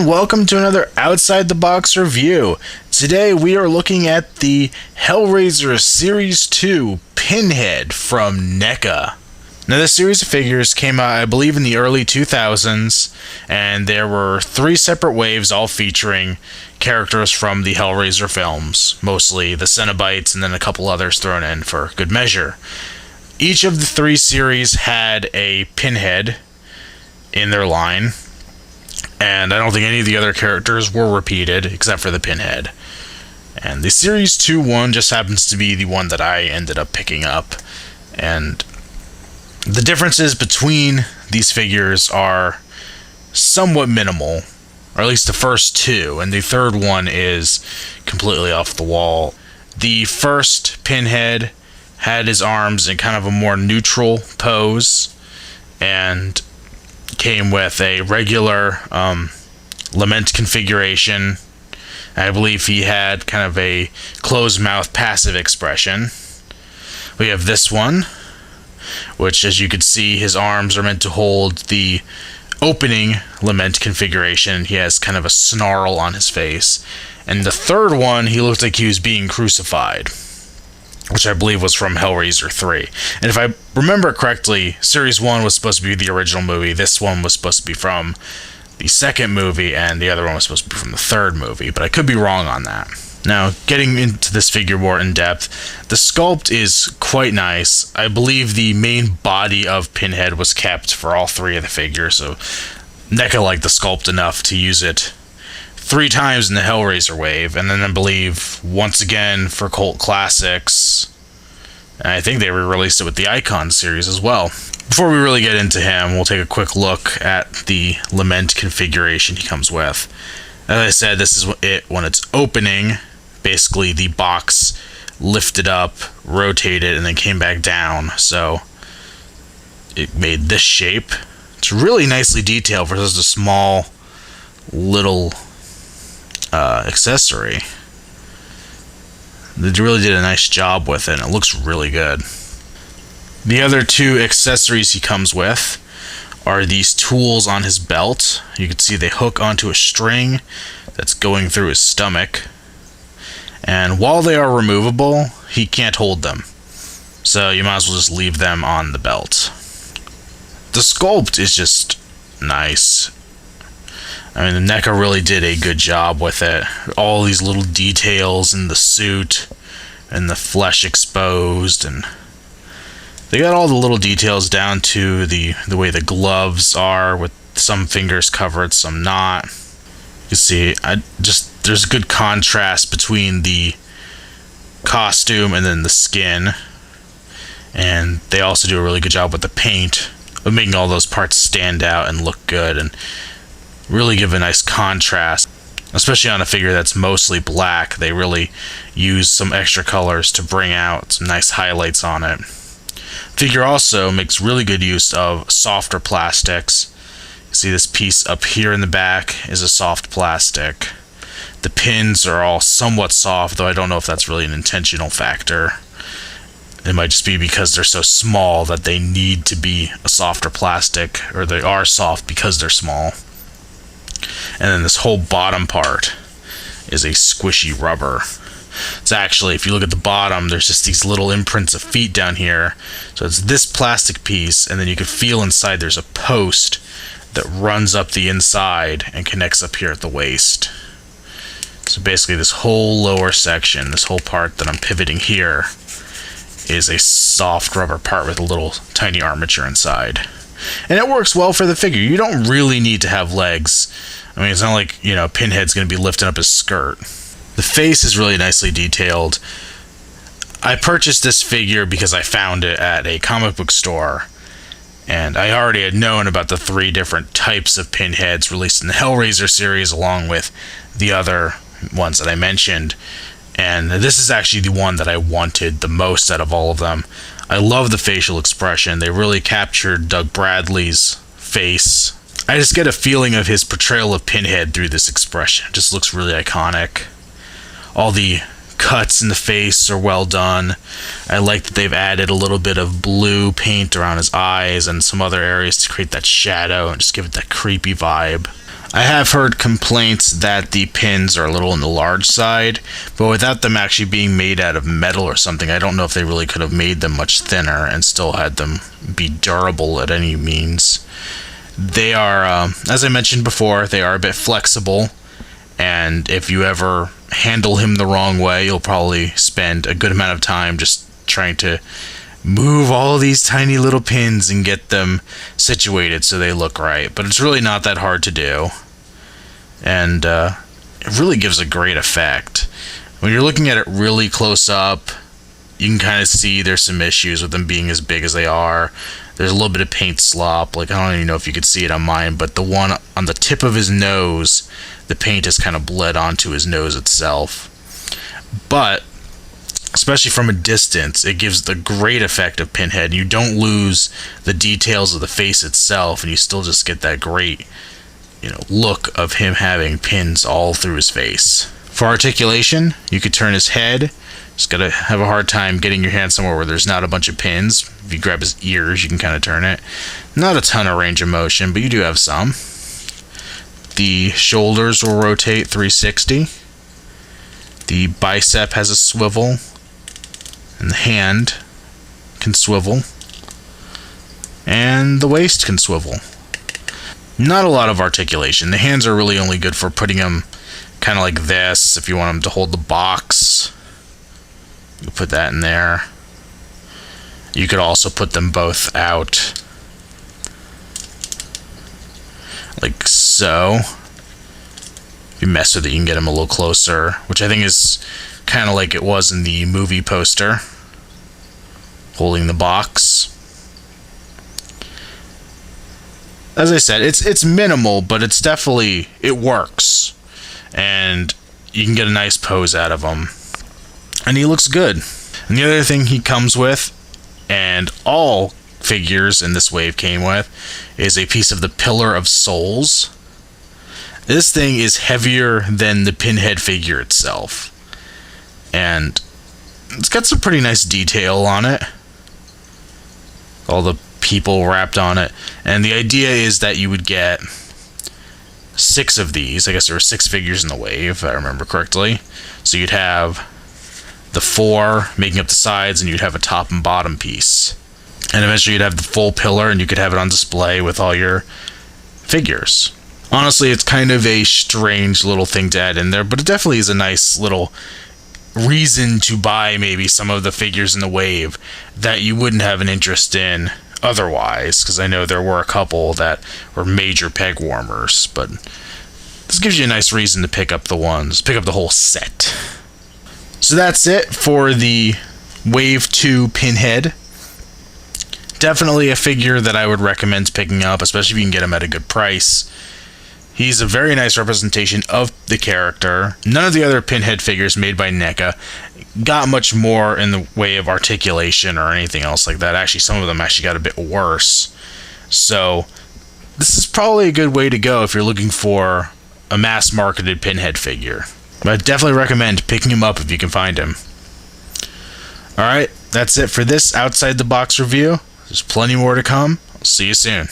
and welcome to another Outside the Box review. Today we are looking at the Hellraiser Series 2 Pinhead from NECA. Now this series of figures came out, I believe, in the early 2000s, and there were 3 separate waves all featuring characters from the Hellraiser films, mostly the Cenobites and then a couple others thrown in for good measure. Each of the 3 series had a Pinhead in their line, and I don't think any of the other characters were repeated except for the Pinhead. And the Series 2 one just happens to be the one that I ended up picking up. And the differences between these figures are somewhat minimal, or at least the first 2, and the third one is completely off the wall. The first Pinhead had his arms in kind of a more neutral pose, and came with a regular lament configuration. I believe he had kind of a closed mouth passive expression. We have this one, which, as you can see, his arms are meant to hold the opening lament configuration. He has kind of a snarl on his face. And the third one, he looked like he was being crucified, which I believe was from Hellraiser 3. And if I remember correctly, Series 1 was supposed to be the original movie, this one was supposed to be from the second movie, and the other one was supposed to be from the third movie, but I could be wrong on that. Now, getting into this figure more in depth, the sculpt is quite nice. I believe the main body of Pinhead was kept for all 3 of the figures, so NECA liked the sculpt enough to use it 3 times in the Hellraiser wave, and then I believe once again for Cult Classics. And I think they re-released it with the Icon series as well. Before we really get into him, we'll take a quick look at the lament configuration he comes with. As I said, this is it when it's opening. Basically, the box lifted up, rotated, and then came back down. So it made this shape. It's really nicely detailed for just a small little accessory. They really did a nice job with it, and it looks really good. The other 2 accessories he comes with are these tools on his belt. You can see they hook onto a string that's going through his stomach, and while they are removable, he can't hold them, so you might as well just leave them on the belt. The sculpt is just nice. I mean, the NECA really did a good job with it. All these little details in the suit and the flesh exposed, and they got all the little details down to the way the gloves are, with some fingers covered, some not. You can see, there's good contrast between the costume and then the skin, and they also do a really good job with the paint of making all those parts stand out and look good, and really give a nice contrast, especially on a figure that's mostly black. They really use some extra colors to bring out some nice highlights on it. The figure also makes really good use of softer plastics. You see this piece up here in the back is a soft plastic. The pins are all somewhat soft, though I don't know if that's really an intentional factor. It might just be because they're so small that they need to be a softer plastic, or they are soft because they're small. And then this whole bottom part is a squishy rubber. It's actually, if you look at the bottom, there's just these little imprints of feet down here. So it's this plastic piece, and then you can feel inside there's a post that runs up the inside and connects up here at the waist. So basically this whole lower section, this whole part that I'm pivoting here, is a soft rubber part with a little tiny armature inside. And it works well for the figure. You don't really need to have legs. I mean, it's not like, Pinhead's going to be lifting up his skirt. The face is really nicely detailed. I purchased this figure because I found it at a comic book store, and I already had known about the 3 different types of Pinheads released in the Hellraiser series, along with the other ones that I mentioned. And this is actually the one that I wanted the most out of all of them. I love the facial expression. They really captured Doug Bradley's face. I just get a feeling of his portrayal of Pinhead through this expression. It just looks really iconic. All the cuts in the face are well done. I like that they've added a little bit of blue paint around his eyes and some other areas to create that shadow and just give it that creepy vibe. I have heard complaints that the pins are a little on the large side, but without them actually being made out of metal or something, I don't know if they really could have made them much thinner and still had them be durable at any means. They are, as I mentioned before, they are a bit flexible, and if you ever handle him the wrong way, you'll probably spend a good amount of time just trying to move all these tiny little pins and get them situated so they look right. But it's really not that hard to do, and it really gives a great effect. When you're looking at it really close up, you can kind of see there's some issues with them being as big as they are. There's a little bit of paint slop. Like, I don't even know if you could see it on mine, but the one on the tip of his nose, the paint has kind of bled onto his nose itself. But especially from a distance, it gives the great effect of Pinhead. You don't lose the details of the face itself, and you still just get that great, look of him having pins all through his face. For articulation, you could turn his head. Just gotta have a hard time getting your hand somewhere where there's not a bunch of pins. If you grab his ears, you can kind of turn it. Not a ton of range of motion, but you do have some. The shoulders will rotate 360. The bicep has a swivel, and the hand can swivel, and the waist can swivel. Not a lot of articulation. The hands are really only good for putting them kind of like this. If you want them to hold the box, you can put that in there. You could also put them both out like so. If you mess with it, you can get them a little closer, which I think is kind of like it was in the movie poster, holding the box. As I said, it's minimal, but it's definitely, it works, and you can get a nice pose out of him, and he looks good. And the other thing he comes with, and all figures in this wave came with, is a piece of the Pillar of Souls. This thing is heavier than the Pinhead figure itself, and it's got some pretty nice detail on it. All the people wrapped on it, and the idea is that you would get 6 of these. I guess there were 6 figures in the wave, if I remember correctly. So you'd have the 4 making up the sides, and you'd have a top and bottom piece, and eventually you'd have the full pillar, and you could have it on display with all your figures. Honestly, it's kind of a strange little thing to add in there, but it definitely is a nice little reason to buy maybe some of the figures in the wave that you wouldn't have an interest in otherwise, because I know there were a couple that were major peg warmers, but this gives you a nice reason to pick up the whole set. So that's it for the Wave 2 Pinhead. Definitely a figure that I would recommend picking up, especially if you can get him at a good price. He's a very nice representation of the character. None of the other Pinhead figures made by NECA got much more in the way of articulation or anything else like that. Actually, some of them actually got a bit worse. So this is probably a good way to go if you're looking for a mass-marketed Pinhead figure. But I definitely recommend picking him up if you can find him. Alright, that's it for this Outside the Box review. There's plenty more to come. I'll see you soon.